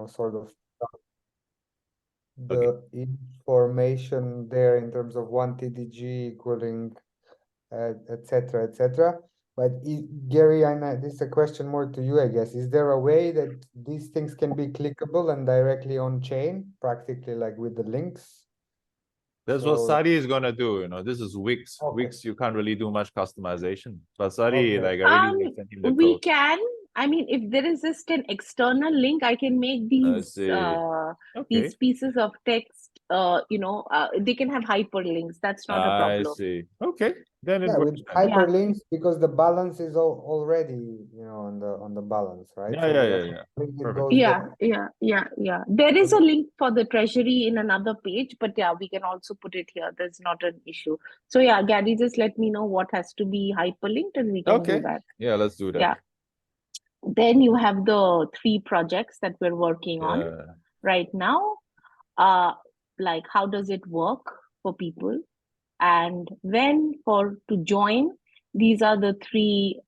sort of the information there in terms of 1 TDG equaling, etc., etc. But Gary, this is a question more to you, I guess. Is there a way that these things can be clickable and directly on chain, practically like with the links? That's what Sari is gonna do. This is Wix. Okay. Wix, you can't really do much customization. But Sari, Okay. I already sent him the We code. can. I mean, if there is just an external link, I can make these Okay. pieces of text. They can have hyperlinks. That's not a I problem. see. Okay, then it Yeah, works. with hyperlinks because the balance is already, on the balance, right? Yeah, So yeah, with a yeah, yeah. hyperlink, it Perfect. goes Yeah. There is a link for the treasury in another page, but yeah, we can also put it here. There's not an issue. So yeah, Gary, just let me know what has to be hyperlinked and we can do that. Yeah, let's do that. Yeah. Then you have the 3 projects that we're working on right now. Like how does it work for people? And when to join, these are the 3,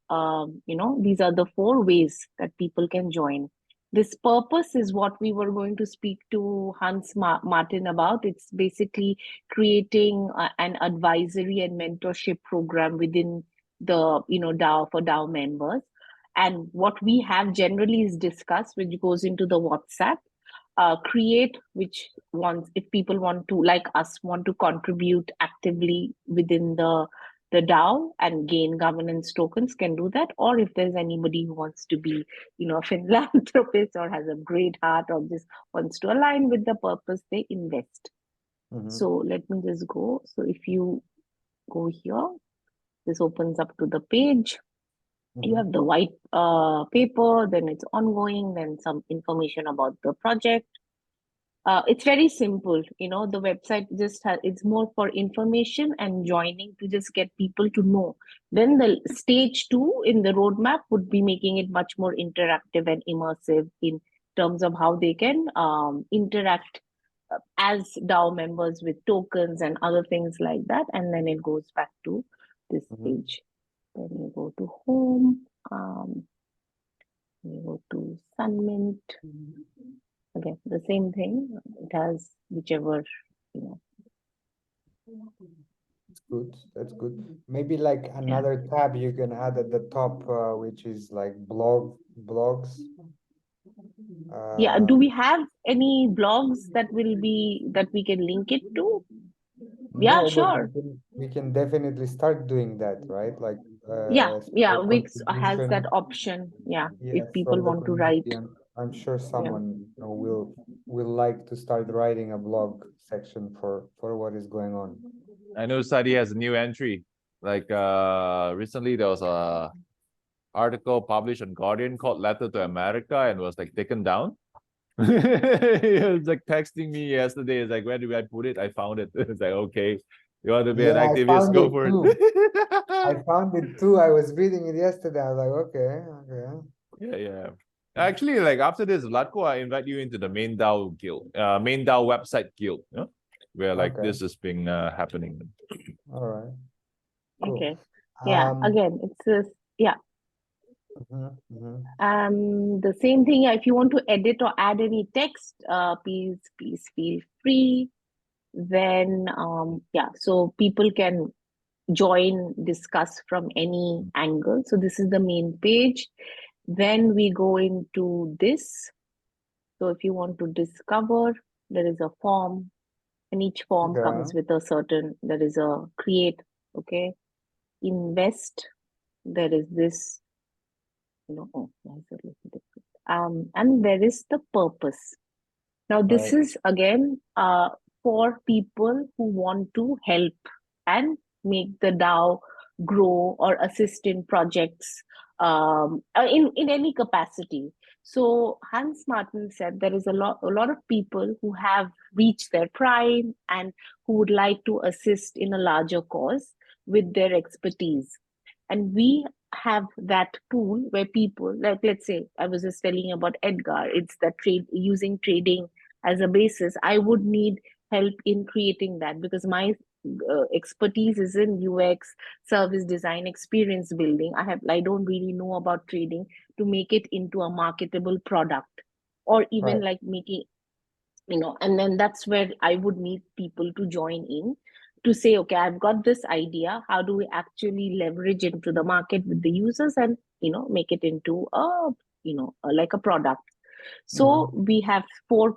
these are the 4 ways that people can join. This purpose is what we were going to speak to Hans Martin about. It's basically creating an advisory and mentorship program within the, DAO for DAO members. And what we have generally is discussed, which goes into the WhatsApp. Create, which wants, if people want to, like us, want to contribute actively within the DAO and gain governance tokens, can do that. Or if there's anybody who wants to be, a philanthropist or has a great heart or just wants to align with the purpose, they invest. So let me just go. So if you go here, this opens up to the page. You have the white paper, then it's ongoing, then some information about the project. It's very simple, the website just it's more for information and joining to just get people to know. Then the stage 2 in the roadmap would be making it much more interactive and immersive in terms of how they can interact as DAO members with tokens and other things like that. And then it goes back to this page. Then you go to home, you go to Sunmint. Again, the same thing. It has whichever, That's good. Maybe like another tab you can add at the top, which is like blogs. Yeah. Do we have any blogs that we can link it to? Yeah, No, but sure. we can definitely start doing that, right? Like Wix has that option. Yeah, if people from the want to write. community. I'm sure someone will like to start writing a blog section for what is going on. I know Sadi has a new entry. Like recently there was a article published on Guardian called Letter to America and was like taken down. He was like texting me yesterday. It's like, where do I put it? I found it. It's like, okay, you want to be an activist? Go for it. I found it too. I was reading it yesterday. I was like, okay. Yeah. Actually, like after this, Vlatko, I invite you into the main DAO guild, main DAO website guild, where like this is being happening. All right. Cool. Okay. Yeah. Again, it's this. Yeah. The same thing. If you want to edit or add any text, please feel free. Then so people can join, discuss from any angle. So this is the main page. Then we go into this. So if you want to discover, there is a form, and each form comes with a certain, there is a create, okay, invest, there is this, and there is the purpose. Now this is again for people who want to help and make the DAO grow or assist in projects in any capacity. So Hans Martin said there is a lot of people who have reached their prime and who would like to assist in a larger cause with their expertise. And we have that tool where people, like, let's say I was just telling about Edgar, it's that using trading as a basis. I would need help in creating that because my expertise is in UX, service design, experience building. I don't really know about trading to make it into a marketable product. or even Right. like making, and then that's where I would need people to join in to say, okay, I've got this idea. How do we actually leverage into the market with the users and, make it into like a product? So we have four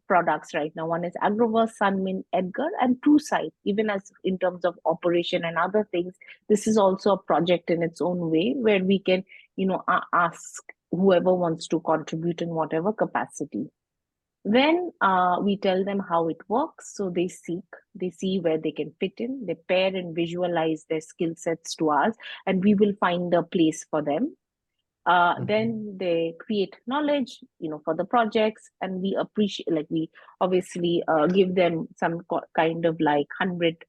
products right now. One is Agroverse, Sunmin, Edgar, and TrueSight. Even as in terms of operation and other things, this is also a project in its own way where we can, ask whoever wants to contribute in whatever capacity. Then we tell them how it works. So they see where they can fit in, they pair and visualize their skill sets to ours, and we will find a place for them. Then they create knowledge, for the projects, and we appreciate, like we obviously give them some kind of like 100,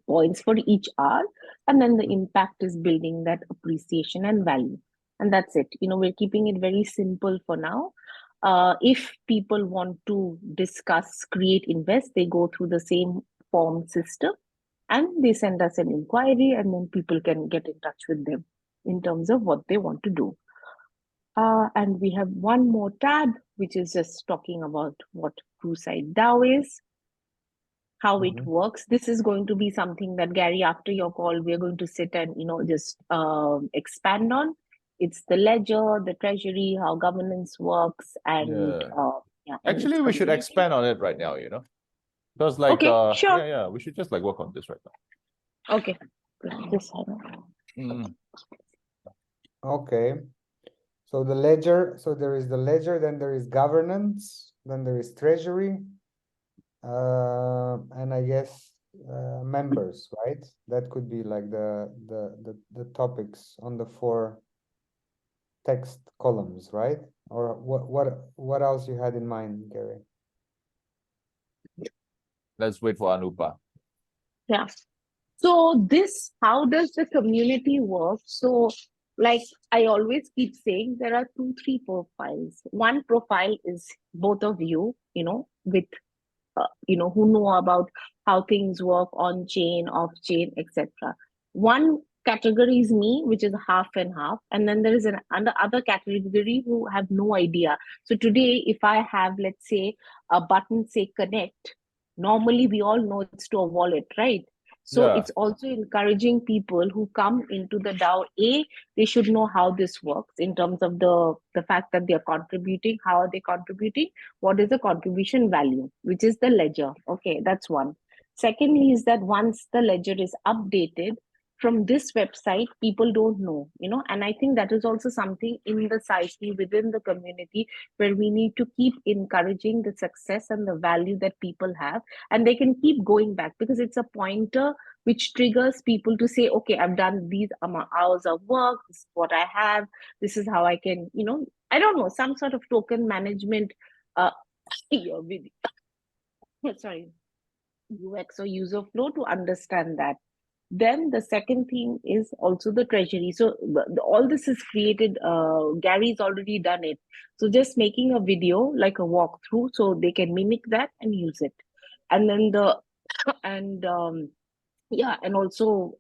points for each hour, and then the impact is building that appreciation and value, and that's it. We're keeping it very simple for now. If people want to discuss, create, invest, they go through the same form system and they send us an inquiry, and then people can get in touch with them in terms of what they want to do. And we have one more tab, which is just talking about what TrueSight DAO is, how it works. This is going to be something that, Gary, after your call, we're going to sit and, just expand on. It's the ledger, the treasury, how governance works, and and Actually, its we should community. expand on it right now, because like, Okay, sure. yeah, we should just like work on this right now. Okay. Okay. So the ledger, so there is the ledger, then there is governance, then there is treasury, and I guess members, right? That could be like the topics on the 4 text columns, right? Or what else you had in mind, Gary? Let's wait for Anupa. Yeah. So how does the community work? So like I always keep saying, there are 2, 3 profiles. One profile is both of you, with, who know about how things work on chain, off chain, etc. One category is me, which is half and half. And then there is an other category who have no idea. So today, if I have, let's say, a button say connect, normally we all know it's to a wallet, right? So Yeah. it's also encouraging people who come into the DAO. They should know how this works in terms of the fact that they're contributing. How are they contributing? What is the contribution value, which is the ledger? Okay, that's one. Secondly, is that once the ledger is updated from this website, people don't know, and I think that is also something in the psyche within the community where we need to keep encouraging the success and the value that people have, and they can keep going back because it's a pointer which triggers people to say, okay, I've done these hours of work, this is what I have, this is how I can, I don't know, some sort of token management with sorry, UX or user flow to understand that. Then the second thing is also the treasury. So all this is created, Gary's already done it. So just making a video like a walkthrough so they can mimic that and use it. And then and yeah, and also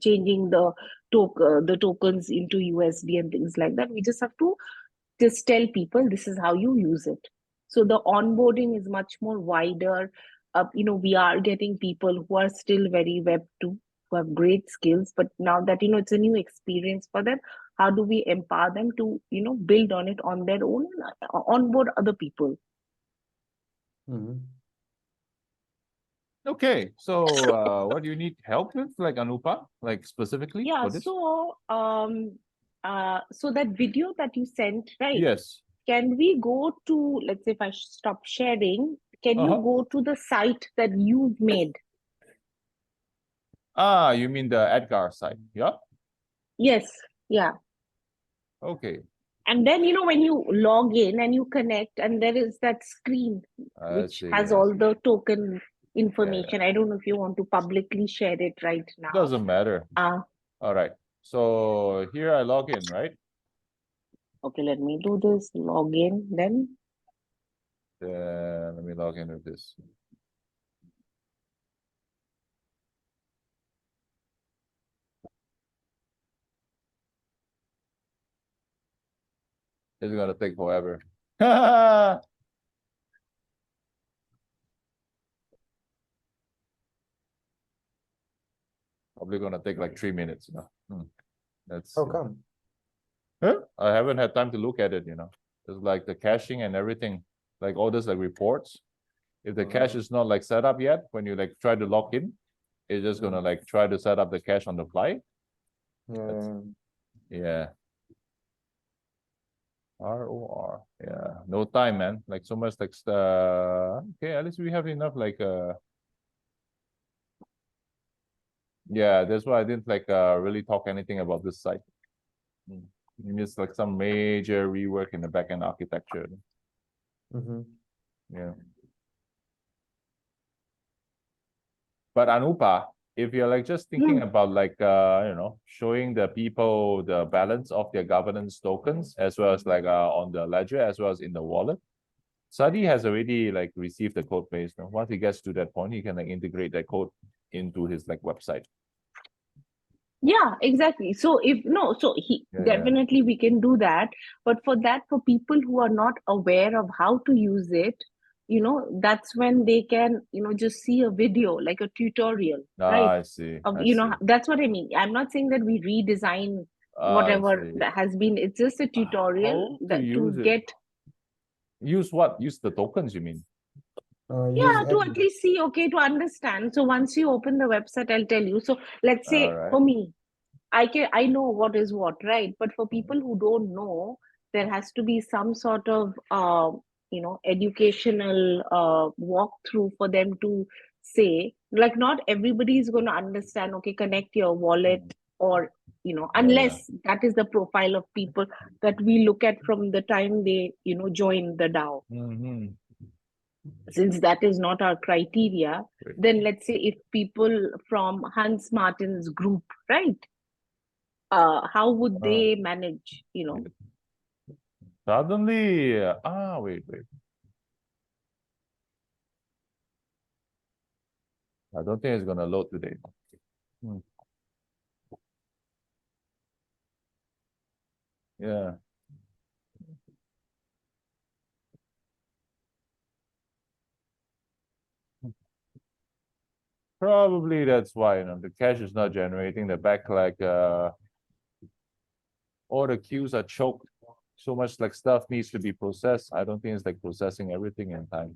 changing the tokens into USD and things like that. We just have to just tell people this is how you use it. So the onboarding is much more wider. We are getting people who are still very Web2, who have great skills, but now that it's a new experience for them, how do we empower them to build on it on their own, onboard other people? Okay, so what do you need help with, like Anupa, like specifically Yeah, for this? So that video that you sent, right? Yes. Can we go to, let's say if I stop sharing, can you go to the site that you've made? You mean the Edgar site? Yeah. Yes. Yeah. Okay. And then, when you log in and you connect, and there is that screen which has all the token information. I don't know if you want to publicly share it right now. Doesn't matter. All right. So here I log in, right? Okay, let me do this. Log in then. Let me log in with this. It's gonna take forever. Probably gonna take like 3 minutes, That's How come? Huh? I haven't had time to look at it, It's like the caching and everything, like all those like reports. If the cache is not like set up yet, when you like try to log in, it's just gonna like try to set up the cache on the fly. Yeah. Yeah. ROR. Yeah. No time, man. Like so much like okay, at least we have enough like yeah, that's why I didn't like really talk anything about this site. It's like some major rework in the backend architecture. Yeah. But Anupa, if you're like just thinking about like showing the people the balance of their governance tokens as well as like on the ledger as well as in the wallet, Sadi has already like received the code base. Now, once he gets to that point, he can like integrate that code into his like website. Yeah, exactly. So definitely we can do that. But for people who are not aware of how to use it, that's when they can, just see a video, like a tutorial, right? I see. That's what I mean. I'm not saying that we redesign whatever that has been. It's just a tutorial to get. Use what? Use the tokens, you mean? To at least see, okay, to understand. So once you open the website, I'll tell you. So let's say for me, I know what is what, right? But for people who don't know, there has to be some sort of educational walkthrough for them to say, like, not everybody is going to understand, okay, connect your wallet, or unless that is the profile of people that we look at from the time they join the DAO. Since that is not our criteria, then let's say if people from Hans Martin's group, right, how would they manage, Suddenly, wait. I don't think it's gonna load today. Yeah. Probably that's why, the cache is not generating the back, like all the queues are choked. So much like stuff needs to be processed. I don't think it's like processing everything in time.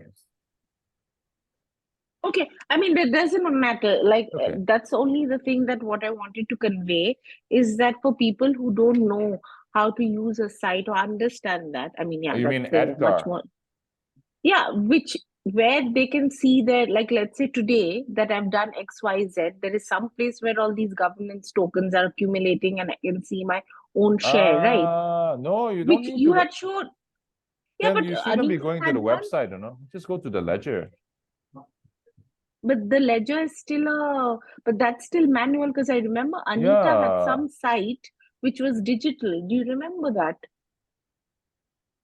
Okay, I mean, that doesn't matter. Like, that's only the thing that what I wanted to convey is that for people who don't know how to use a site or understand that, I mean, You mean that's much more. Yeah, where they can see that, like, let's say today that I've done XYZ, there is some place where all these governance tokens are accumulating and I can see my own share, right? No, you don't Which need you to. had showed. Yeah, Then but you shouldn't be Anita going to the website, Just go to the ledger. But the ledger is but that's still manual, because I remember Anita had some site which was digital. Do you remember that?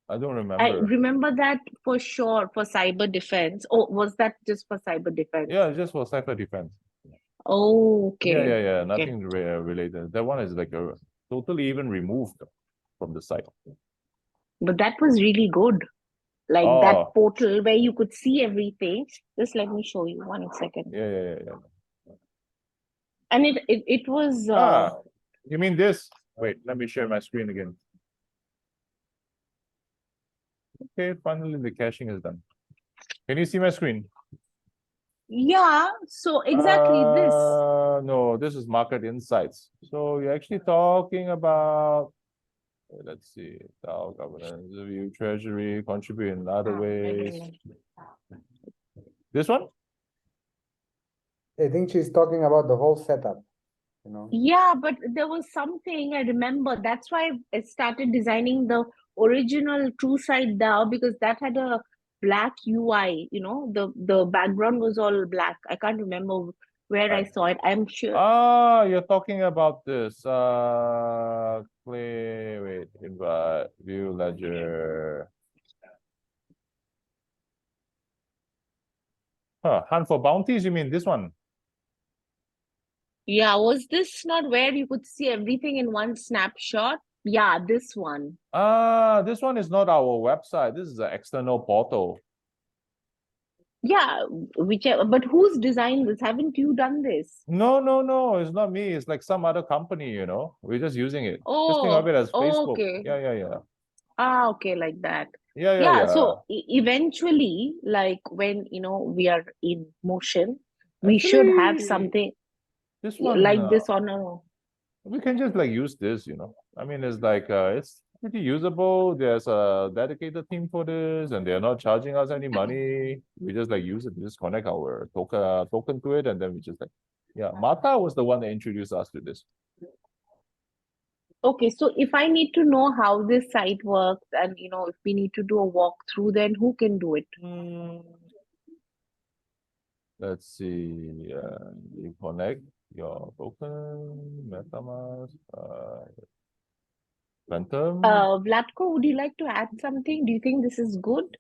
I don't remember. I remember that for sure for cyber defense. Or was that just for cyber defense? Yeah, just for cyber defense. Oh, okay. Yeah. Nothing related. That one is like totally even removed from the site. But that was really good. Like that portal where you could see everything. Just let me show you 1 second. Yeah. And it was. You mean this? Wait, let me share my screen again. Okay, finally the caching is done. Can you see my screen? Yeah, so exactly this. No, this is market insights. So you're actually talking about, let's see, DAO governance, review, treasury, contribute in other ways. This one? I think she's talking about the whole setup, Yeah, but there was something I remember. That's why I started designing the original TrueSight DAO, because that had a black UI, the background was all black. I can't remember where I saw it. I'm sure. You're talking about this. Wait, invite, view ledger. Hunt for bounties, you mean this one? Yeah, was this not where you could see everything in one snapshot? Yeah, this one. This one is not our website. This is an external portal. Yeah, whichever. But who's designed this? Haven't you done this? No, it's not me. It's like some other company, you know. We're just using it. Just think of Oh, it as Facebook. okay. Yeah. Ah, okay, like that. Yeah. Yeah, so eventually, like when we are in motion, we should have Actually, something this one, like this on a. we can just like use this, you know. I mean, it's like it's pretty usable. There's a dedicated team for this, and they're not charging us any money. We just like use it. We just connect our token to it, and then we just like, yeah. Mata was the one that introduced us to this. Okay, so if I need to know how this site works and if we need to do a walkthrough, then who can do it? Let's see. You connect your token, MetaMask, Phantom. Vlatko, would you like to add something? Do you think this is good?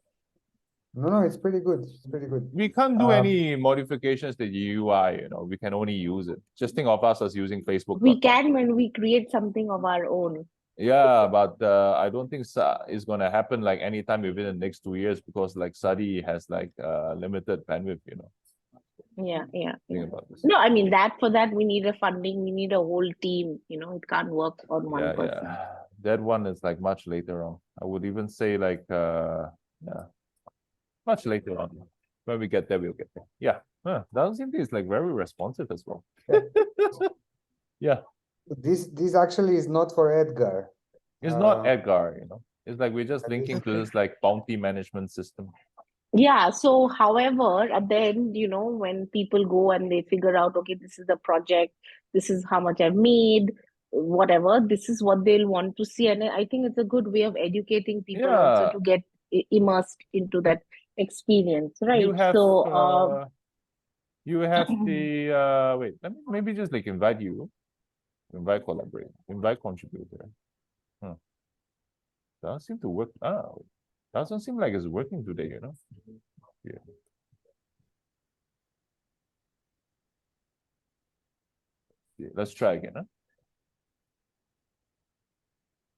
No, it's pretty good. It's pretty good. We can't do any modifications to the UI, you know. We can only use it. Just think of us as using Facebook. We can when we create something of our own. Yeah, but I don't think it's gonna happen like anytime within the next 2 years because like Sadi has like limited bandwidth, you know. Yeah. Think about this. No, I mean for that we need a funding, we need a whole team, it can't work on one person. Yeah. That one is like much later on. I would even say like much later on. When we get there, we'll get there. Yeah. Doesn't seem to is like very responsive as well. Yeah. This actually is not for Edgar. It's not Edgar, you know. It's like we're just linking to this like bounty management system. Yeah, so however, at the end, when people go and they figure out, okay, this is the project, this is how much I've made, whatever, this is what they'll want to see. And I think it's a good way of educating people also to get immersed into that experience, right? You have So you have the wait, let me maybe just like invite collaborate, invite contributor. Doesn't seem to work. Doesn't seem like it's working today, you know. Yeah. Let's try again.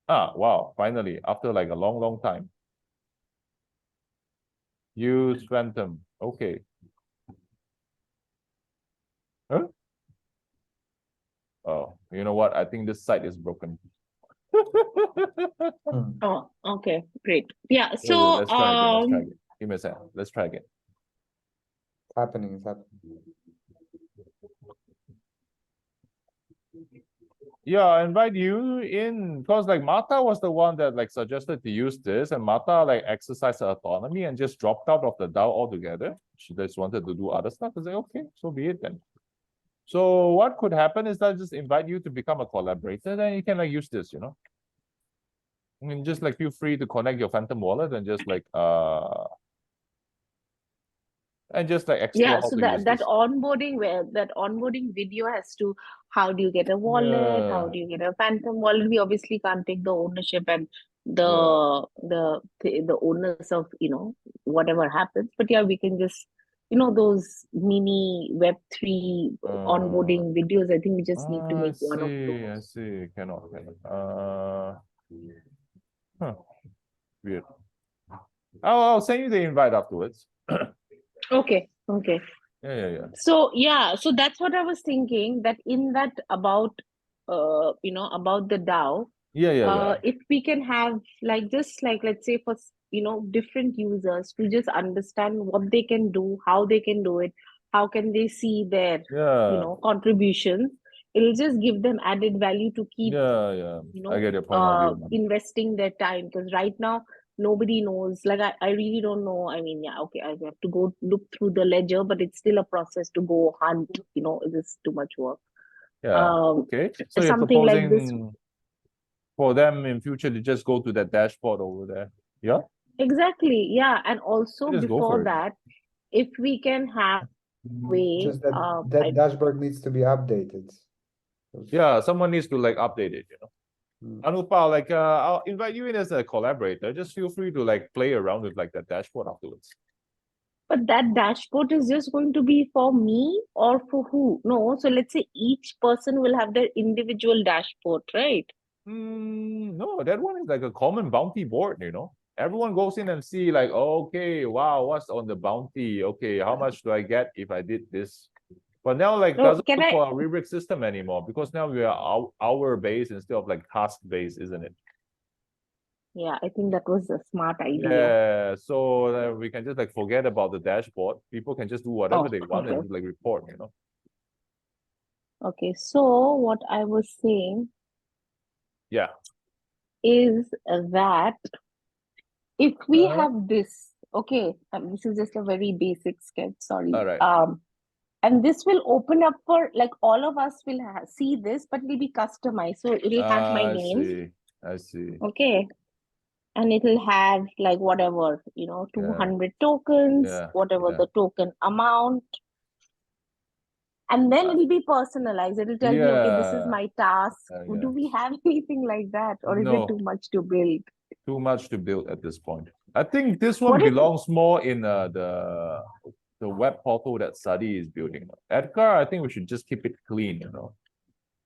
Wow, finally, after like a long time. Use Phantom. Okay. Huh? Oh, you know what? I think this site is broken. Oh, okay, great. Yeah, Wait, so let's try again. Give me a second. Let's try again. It's happening. Yeah, I invite you in because like Mata was the one that like suggested to use this, and Mata like exercised her autonomy and just dropped out of the DAO altogether. She just wanted to do other stuff. I say, okay, so be it then. So what could happen is that I just invite you to become a collaborator, then you can like use this, you know. I mean, just like feel free to connect your Phantom wallet and just like explore yeah, how so to use that this. onboarding video has to, how do you get a wallet, how do you get a Phantom wallet? We obviously can't take the ownership and the owners of whatever happens, but yeah, we can just those mini Web3 onboarding videos. I think we just need to make one of those. I see. Cannot. Weird. I'll send you the invite afterwards. Okay. Yeah. So that's what I was thinking, that in that about about the DAO. Yeah. If we can have just let's say for different users to just understand what they can do, how they can do it, how can they see their contributions, it'll just give them added value to keep I get your point of view. investing their time, because right now nobody knows. I really don't know. I mean, yeah, okay, I have to go look through the ledger, but it's still a process to go hunt. It is too much work. Yeah. Okay. So you're something like this proposing for them in future to just go to that dashboard over there. Yeah. Exactly. Yeah, and also Just go before for it. that, if we can have way, Just that dashboard needs to be updated. Yeah, someone needs to like update it, you know. Anupal, like I'll invite you in as a collaborator. Just feel free to like play around with like that dashboard afterwards. But that dashboard is just going to be for me or for who? No, so let's say each person will have their individual dashboard, right? No, that one is like a common bounty board, you know. Everyone goes in and see like, okay, wow, what's on the bounty? Okay, how much do I get if I did this? But now like No, doesn't can look I? for a rubric system anymore because now we are hour based instead of like task based, isn't it? Yeah, I think that was a smart idea. Yeah, so we can just like forget about the dashboard. People can just do whatever Oh, they want and okay. just like report, you know. Okay, so what I was saying Yeah. is that if we Uh-huh. have this, okay, this is just a very basic sketch, sorry. All right. And this will open up for like all of us will see this, but will be customized. So it'll have my I name, see. I see. okay, and it'll have like whatever, you know, Yeah. 200 tokens, Yeah. whatever Yeah. the token amount. And then Uh, it'll be personalized. It'll tell me, okay, this is Yeah. my task. Yeah. Do we have anything like that, or is it No, too much to build? too much to build at this point. I think this one What if, belongs more in the web portal that Sadi is building. Edgar, I think we should just keep it clean, you know.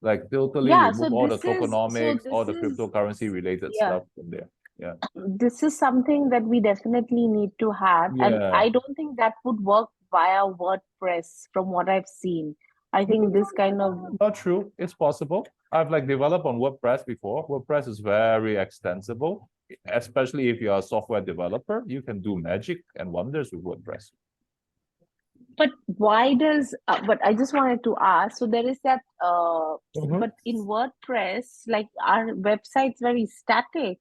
Like totally yeah, so remove all the this is, so tokenomics, all this the is, cryptocurrency related yeah, stuff from there. Yeah. this is something that we definitely need to have. And Yeah. I don't think that would work via WordPress from what I've seen. I think this kind of, Not true. It's possible. I've like developed on WordPress before. WordPress is very extensible, especially if you're a software developer. You can do magic and wonders with WordPress. but why does, but I just wanted to ask, so there is that, Mhm. but in WordPress, like our website's very static,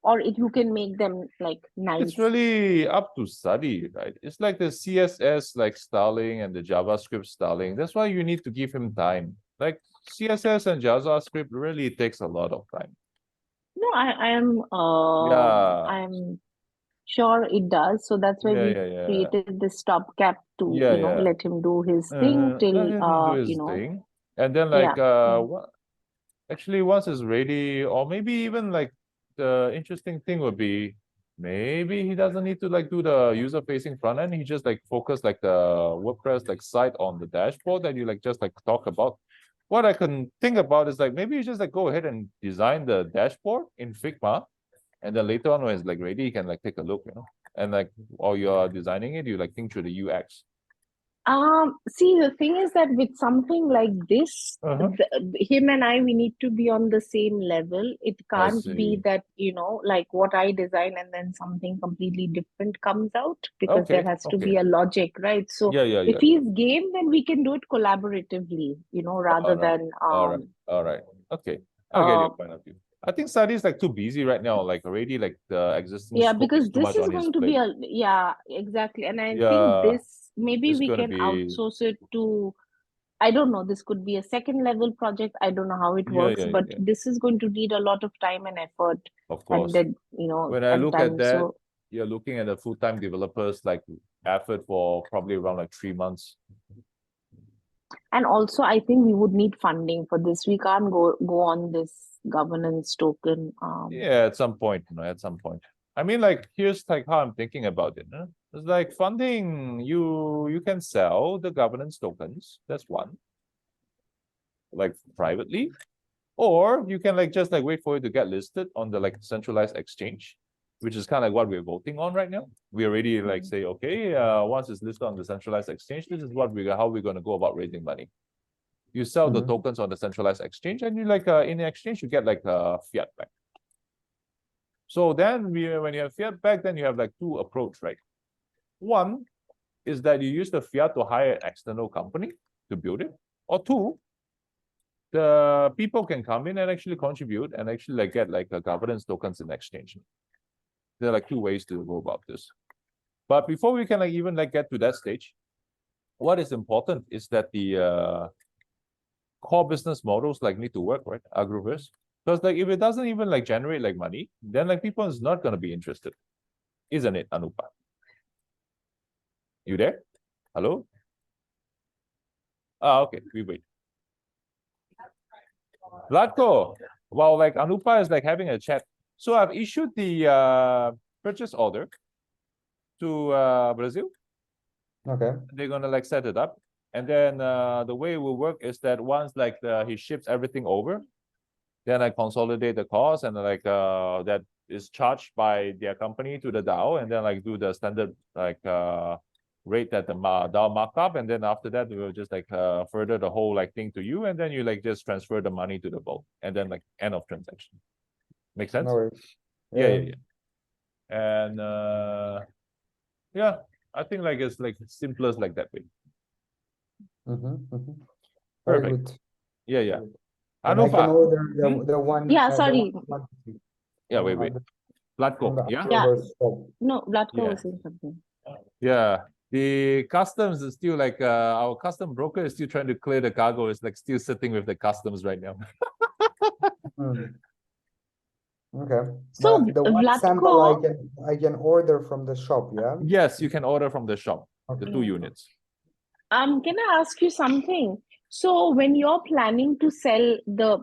or if you can make them like nice. It's really up to study, right? It's like the CSS like styling and the JavaScript styling. That's why you need to give him time. Like CSS and JavaScript really takes a lot of time. No, Yeah. I'm sure it does. So that's why Yeah, we yeah, yeah. created this stopgap to, Yeah, you know, yeah. let him do his thing Let till, him do his you know, thing. And then yeah. like actually once it's ready, or maybe even like the interesting thing would be maybe he doesn't need to like do the user facing front end. He just like focus like the WordPress like site on the dashboard that you like just like talk about. What I can think about is like maybe you just like go ahead and design the dashboard in Figma, and then later on when it's like ready, you can like take a look, you know. And like while you're designing it, you like think through the UX. See, the thing is that with something like this, Uh-huh. him and I, we need to be on the same level. It I can't be see. that, you know, like what I design and then something completely different comes out, because there Okay, has to okay. be a logic, right? So Yeah, yeah, if yeah. he's game, then we can do it collaboratively, you know, rather All right. than All right. Okay. I get uh your point of view. I think Sadi is like too busy right now. Like already, like the existing yeah, scope is because too this much is on his going to be plate. a, yeah, exactly. And I think Yeah, this, maybe it's we gonna can be. outsource it to, I don't know, this could be a second level project. I don't know how it Yeah, works, yeah, but yeah. this is going to need a lot of time and effort Of and course. then, you know, When I and look at time. that, So, you're looking at the full-time developers like effort for probably around like 3 months. and also I think we would need funding for this. We can't go on this governance token. Yeah, at some point, you know, at some point. I mean, like here's like how I'm thinking about it. Huh? It's like funding. You can sell the governance tokens. That's one. Like privately. Or you can like just like wait for it to get listed on the like centralized exchange, which is kind of like what we're voting on right now. We already like say, okay, once it's listed on the centralized exchange, this is what how we're going to go about raising money. You sell the Mhm. tokens on the centralized exchange, and you like in the exchange you get like fiat back. So then when you have fiat back, then you have like two approach, right? One is that you use the fiat to hire an external company to build it, or two, the people can come in and actually contribute and actually like get like a governance tokens in exchange. There are like two ways to go about this. But before we can like even like get to that stage, what is important is that the core business models like need to work, right? Agroverse. Because like if it doesn't even like generate like money, then like people is not gonna be interested. Isn't it, Anupa? You there? Hello? Ah, okay, we wait. Vladko, well, like Anupa is like having a chat. So I've issued the purchase order to Brazil. Okay. They're gonna like set it up. And then the way it will work is that once like he ships everything over, Then I consolidate the cost and like that is charged by their company to the DAO, and then like do the standard like rate that the DAO markup, and then after that we will just like further the whole like thing to you, and then you like just transfer the money to the vault, and then like end of transaction. Make sense? No worries. Yeah. And yeah, I think like it's like simplest like that way. Very Perfect. good. Yeah. And I can Anufa. order the one. Yeah, the sorry. one- Yeah, on wait. the- on Vlatko, the yeah? Yeah. October shop. No, Vlatko Yeah. was saying something. Yeah. The customs is still like our custom broker is still trying to clear the cargo. It's like still sitting with the customs right now. Okay. So, But the one sample Vlatko, I can order from the shop, yeah? Yes, you can order from the shop, the Okay. 2 units. can I ask you something? So when you're planning to sell the,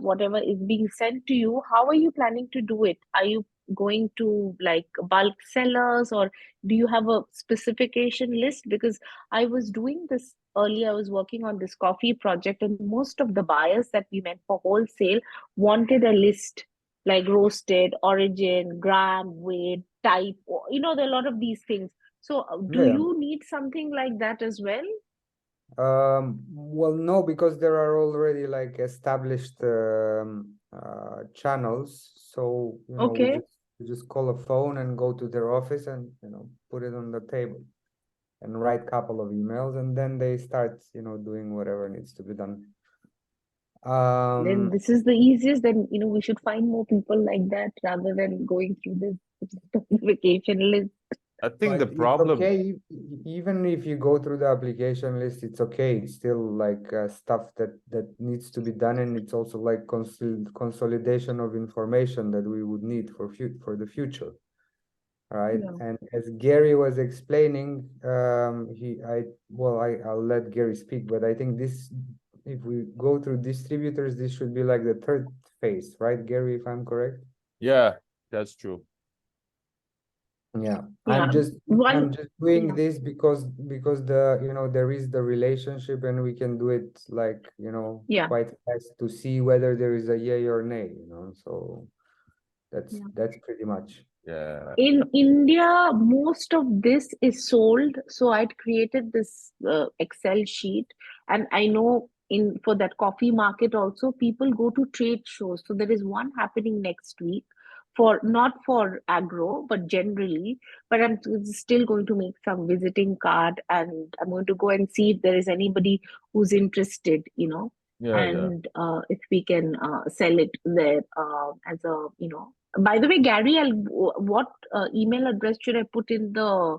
whatever is being sent to you, how are you planning to do it? Are you going to like bulk sellers, or do you have a specification list? Because I was doing this earlier, I was working on this coffee project, and most of the buyers that we met for wholesale wanted a list like roasted, origin, gram, weight, type, there are a lot of these things. So do Yeah. you need something like that as well? Well, no, because there are already like established channels. So, Okay. we just call a phone and go to their office and, put it on the table and write a couple of emails, and then they start, doing whatever needs to be done. Then this is the easiest. Then, we should find more people like that rather than going through this specification list. I think the But it's problem, okay, even if you go through the application list, it's okay. It's still like stuff that needs to be done, and it's also like consolidation of information that we would need for the future, right? Yeah. And as Gary was explaining, I'll let Gary speak, but I think this, if we go through distributors, this should be like the third phase, right, Gary, if I'm correct? yeah, that's true. Yeah, Yeah. I'm just One, doing yeah. this because the there is the relationship, and we can do it like Yeah. quite fast to see whether there is a yay or nay, so that's pretty much. Yeah. In India, most of this is sold. So I'd created this Excel sheet, and I know for that coffee market also, people go to trade shows. So there is one happening next week for not for agro, but generally. But I'm still going to make some visiting card, and I'm going to go and see if there is anybody who's interested, Yeah. and if we can sell it there as a, By the way, Gary, what email address should I put in the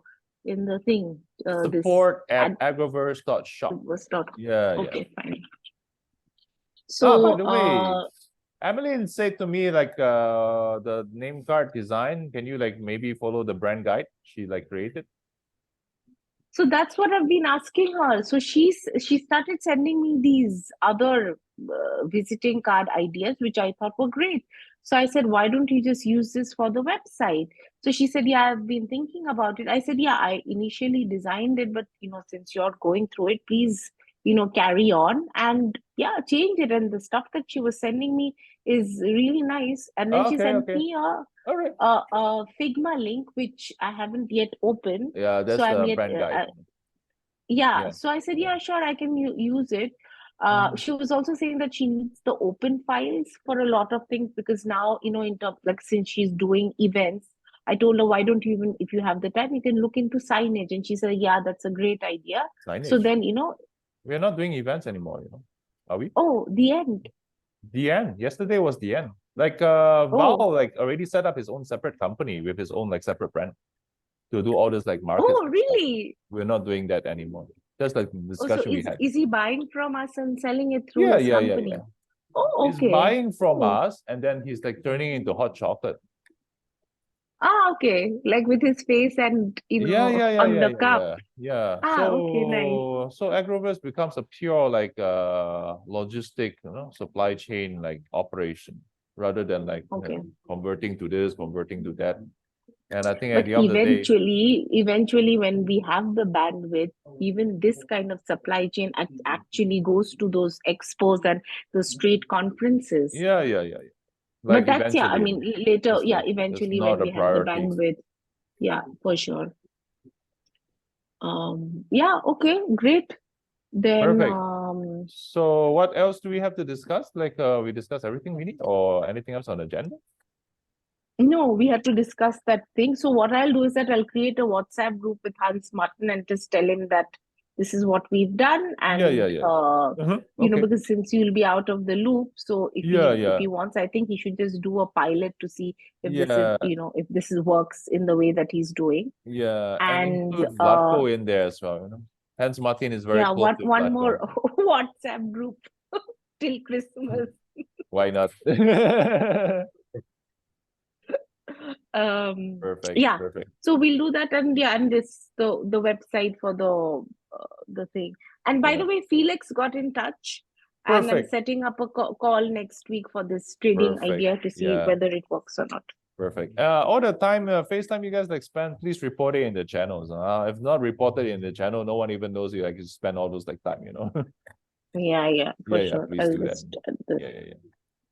thing? Support at agroverse.shop. Yeah. Okay, fine. By So, the way, Emmeline said to me like the name card design, can you like maybe follow the brand guide she like created? so that's what I've been asking her. So she started sending me these other visiting card ideas, which I thought were great. So I said, why don't you just use this for the website? So she said, yeah, I've been thinking about it. I said, yeah, I initially designed it, but since you're going through it, please, carry on and yeah, change it. And the stuff that she was sending me is really nice. And then she sent me All right. a Figma link, which I haven't yet opened. Yeah, that's So I'm the yet, brand guide. yeah, so I said, yeah, sure, I can use it. She was also saying that she needs the open files for a lot of things, because now, in terms, like, since she's doing events, I told her, why don't you even, if you have the time, you can look into signage. And she said, yeah, that's a great idea. Signage. So then, we're not doing events anymore, are we? Oh, the end. The end. Yesterday was the end. Like Val like already set up his own separate company with his own like separate brand to do all this like markets. Oh, really? We're not doing that anymore. That's like the discussion we had. Is he buying from us and selling it through his company? Yeah. Oh, okay. He's buying from us, and then he's like turning into hot chocolate. Okay. Like with his face and on the cup. Yeah. Okay, nice. So Agroverse becomes a pure like logistic, supply chain like operation, rather than like converting to this, converting to that. And I think at the end of the day, eventually when we have the bandwidth, even this kind of supply chain actually goes to those expos and those trade conferences. Yeah. But that's, yeah, I eventually, mean, later, it's yeah, like- it's eventually not when a we have the priority. bandwidth. Yeah, for sure. Yeah, okay, great. Then, Perfect. So what else do we have to discuss? Like we discussed everything we need, or anything else on the agenda? no, we have to discuss that thing. So what I'll do is that I'll create a WhatsApp group with Hans Martin and just tell him that this is what we've done. And, Yeah. you know, Okay. because since you'll be out of the loop, so if he wants, I think he should just do a pilot to see if this is, Yeah. you know, if this works in the way that he's doing. Yeah, And, include Vlatko in there as well. You know, Hans Martin is very yeah, close to one Vlatko. more WhatsApp group till Christmas. Why not? Perfect. Yeah. Perfect. So we'll do that, and yeah, and this the website for the thing. And by Yeah. the way, Felix got in touch, and I'm Perfect. setting up a call next week for this trading Perfect. idea to see Yeah. whether it works or not. Perfect. All the time, FaceTime you guys like spend, please report it in the channels. If not reported in the channel, no one even knows you like you spend all those like time, you know. Yeah, for Yeah, sure. please I'll do that. just add this. Yeah.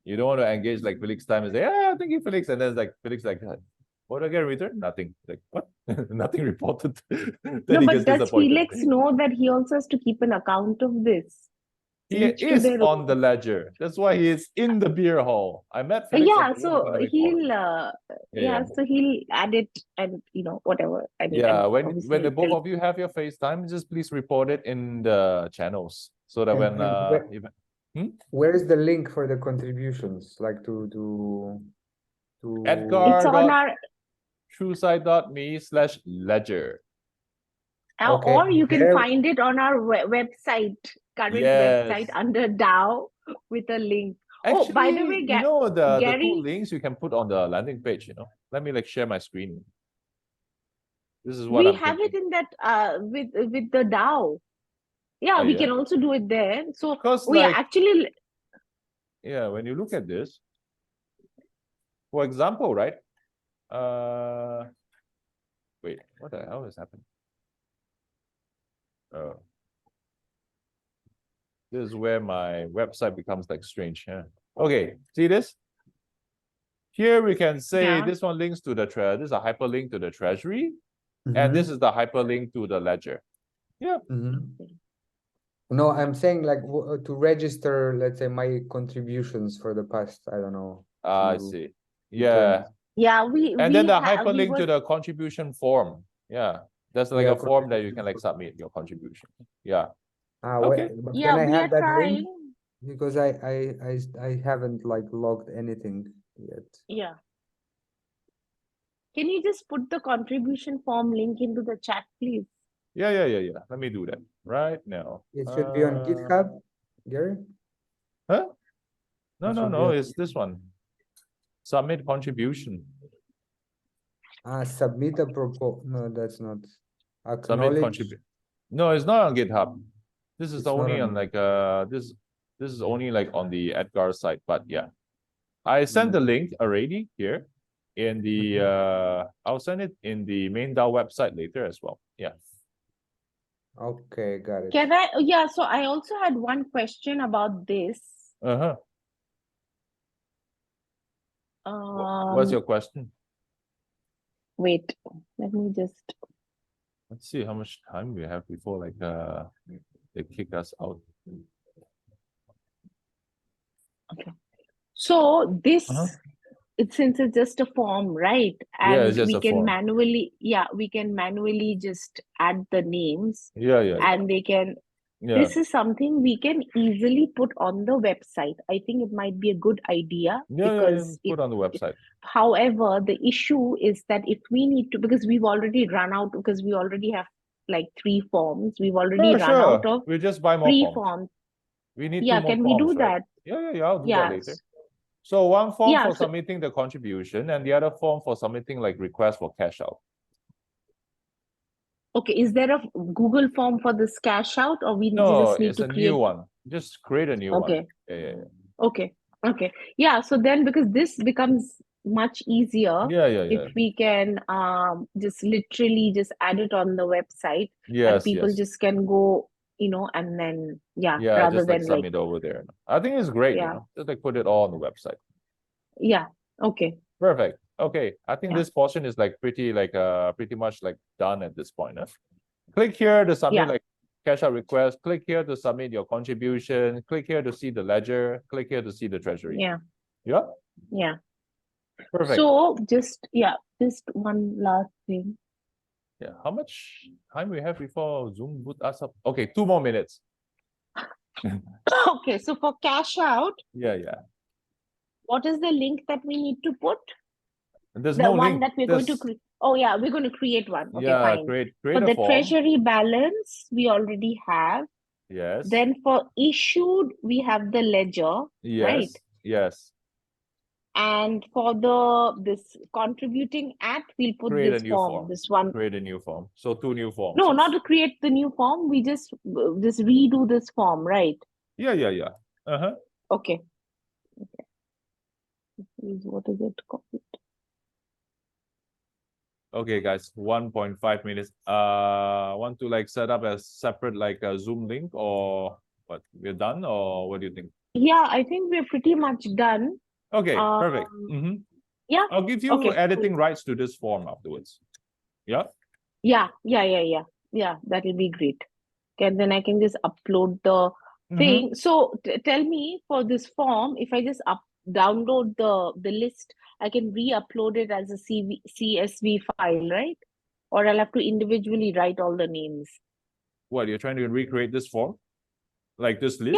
You don't want to engage like Felix time and say, yeah, thank you, Felix. And then it's like Felix like, what do I get in return? Nothing. Like, what? Nothing reported. Then No, he but gets does disappointed. Felix know that he also has to keep an account of this? He Each to is their on the ledger. That's why he is in the beer hall. I met Felix Yeah, at the so economic he'll forum. so he'll add it, and you know, whatever. I mean, Yeah, and when obviously the both he'll- of you have your FaceTime, just please report it in the channels so that And- when and where- even Where is the link for the contributions? Like to Edgar it's on our trueside.me/ledger. Okay, or you can there- find it on our website, current website Yes. under DAO with a link. Actually, Oh, by the way, you know the Gary- two links you can put on the landing page, you know. Let me like share my screen. This is what we I'm have thinking. it in that with the DAO. Yeah, Oh, we yeah? can also do it there. So Because we like actually yeah, when you look at this, for example, right? Wait, what the hell is happening? Oh. This is where my website becomes like strange. Yeah. Okay, see this? Here we can say Yeah. this one links to the this is a hyperlink to the treasury, Mhm, and this is the hyperlink to the ledger. Yeah. mhm. No, I'm saying like to register, let's say, my contributions for the past, I don't know. I few see. Yeah. yeah And then the we hyperlink to were the contribution form. Yeah. There's like Yeah, a form that you can like submit your contribution. Yeah. wait, Okay. but yeah can I we have are that link? trying. Because I haven't like logged anything yet. Yeah. Can you just put the contribution form link into the chat, please? Yeah. Let me do that right now. It should be on GitHub, Gary? Huh? No, It should be no, on- it's this one. Submit contribution. Submit a proposal. No, that's not. Submit Acknowledge. contribute. No, it's not on GitHub. This is It's not only on- on like this is only like on the Edgar site, but yeah. I sent the link already here in the I'll send it in the main DAO website later as well. Yeah. Okay, got it. Can I? Yeah, so I also had one question about this. Uh-huh. What's Um, your question? wait, let me just. Let's see how much time we have before like they kick us out. So this, Uh-huh. since it's just a form, right? Yeah, And it's just we a can form. manually, we can manually just add the names, Yeah. and they can. Yeah. This is something we can easily put on the website. I think it might be a good idea Yeah, because put on the website. however, the issue is that if we need to, because we've already run out, because we already have like 3 forms, we've already run out of We just buy more 3 forms. forms. We need 2 Yeah, more can we do forms, right? that? Yeah, I'll do that later. Yes. So one form Yeah, for so- submitting the contribution and the other form for submitting like request for cash out. Okay, is there a Google form for this cash out, or we No, just need it's to a create? new one. Just create a new one. Okay. Yeah. Okay. Yeah, so then because this becomes much easier Yeah, yeah, yeah. if we can just literally just add it on the website and Yes, people yes. just can go, and then Yeah, rather just like than like, submit over there. I think it's great, Yeah. just like put it all on the website. yeah, okay. Perfect. Okay, I think Yeah. this portion is like pretty much like done at this point. Huh? Click here to submit Yeah. like cash out request. Click here to submit your contribution. Click here to see the ledger. Click here to see the treasury. Yeah, Yeah, yeah. perfect. So just one last thing. Yeah, how much time we have before Zoom boot us up? Okay, 2 more minutes. Okay, so for cash out, Yeah, yeah. what is the link that we need to put? And there's The no one link. that we're going to create. Oh yeah, we're going to create one. Okay, Yeah, fine. create For a the form. treasury balance, we already have. Yes. Then for issued, we have the ledger, right? Yes. Yes. And for this contributing at, we'll put Create a this new form, form. this one. Create a new form. So 2 new forms. No, not to create the new form. We just redo this form, right? Yeah, yeah, yeah. Uh-huh. Okay. What is it called? Okay, guys, 1.5 minutes. Want to like set up a separate like a Zoom link or what? We're done or what do you think? Yeah, I think we're pretty much done. Okay, perfect. Yeah. I'll give you Okay, editing rights to this form afterwards. Yeah. Yeah, that will be great. Okay, then I can just upload the thing. So tell me, for this form, if I just download the list, I can re-upload it as a CSV file, right? Or I'll have to individually write all the names. What, you're trying to recreate this form? Like this list?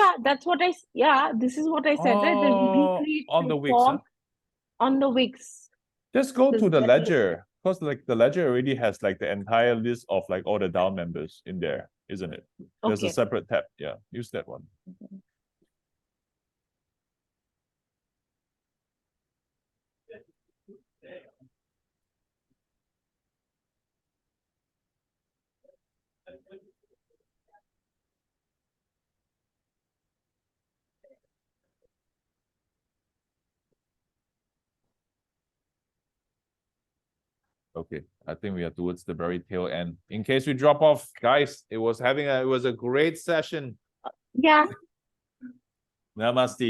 Yeah, this is what I said, right? The recreate on the Wix, form huh? on the Wix. Just go to the that ledger. Because like the ledger already has like the entire list of like all the DAO members in there, isn't it? There's a Okay. separate tab. Yeah, use that one. Okay, I think we are towards the very tail end. In case we drop off, guys, it was a great session. Yeah. Namaste.